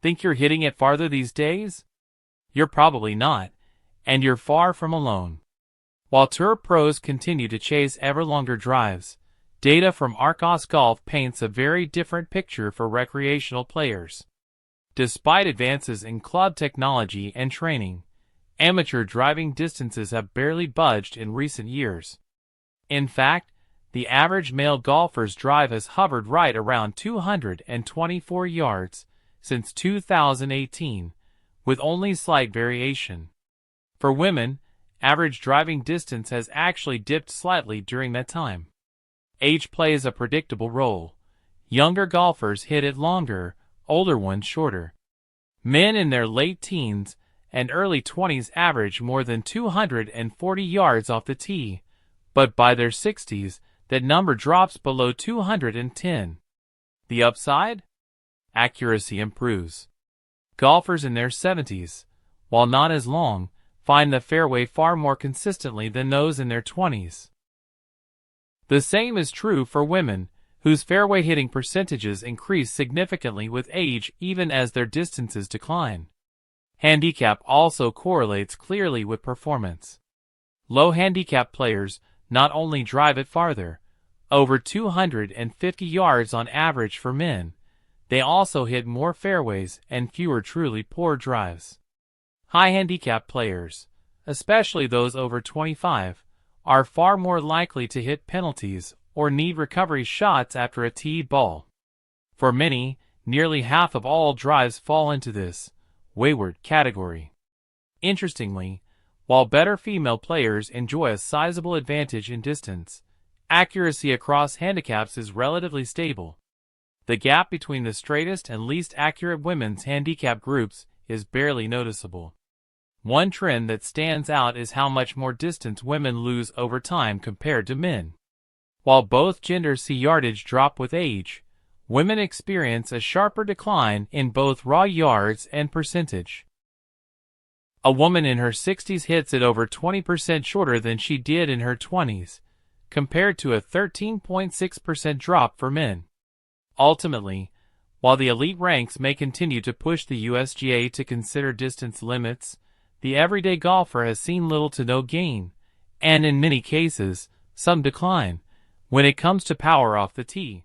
Think you're hitting it farther these days? You're probably not, and you're far from alone. While tour pros continue to chase ever longer drives, data from Arccos Golf paints a very different picture for recreational players. Despite advances in club technology and training, amateur driving distances have barely budged in recent years. In fact, the average male golfer's drive has hovered right around 224 yards since 2018, with only slight variation. For women, average driving distance has actually dipped slightly during that time. Age plays a predictable role. Younger golfers hit it longer, older ones shorter. Men in their late teens and early 20s average more than 240 yards off the tee, but by their 60s, that number drops below 210. The upside? Accuracy improves. Golfers in their 70s, while not as long, find the fairway far more consistently than those in their 20s. The same is true for women, whose fairway hitting percentages increase significantly with age even as their distances decline. Handicap also correlates clearly with performance. Low handicap players not only drive it farther, over 250 yards on average for men, they also hit more fairways and fewer truly poor drives. High handicap players, especially those over 25, are far more likely to hit penalties or need recovery shots after a teed ball. For many, nearly half of all drives fall into this wayward category. Interestingly, while better female players enjoy a sizable advantage in distance, accuracy across handicaps is relatively stable. The gap between the straightest and least accurate women's handicap groups is barely noticeable. One trend that stands out is how much more distance women lose over time compared to men. While both genders see yardage drop with age, women experience a sharper decline in both raw yards and percentage. A woman in her 60s hits it over 20% shorter than she did in her 20s, compared to a 13.6% drop for men. Ultimately, while the elite ranks may continue to push the USGA to consider distance limits, the everyday golfer has seen little to no gain, and in many cases, some decline, when it comes to power off the tee.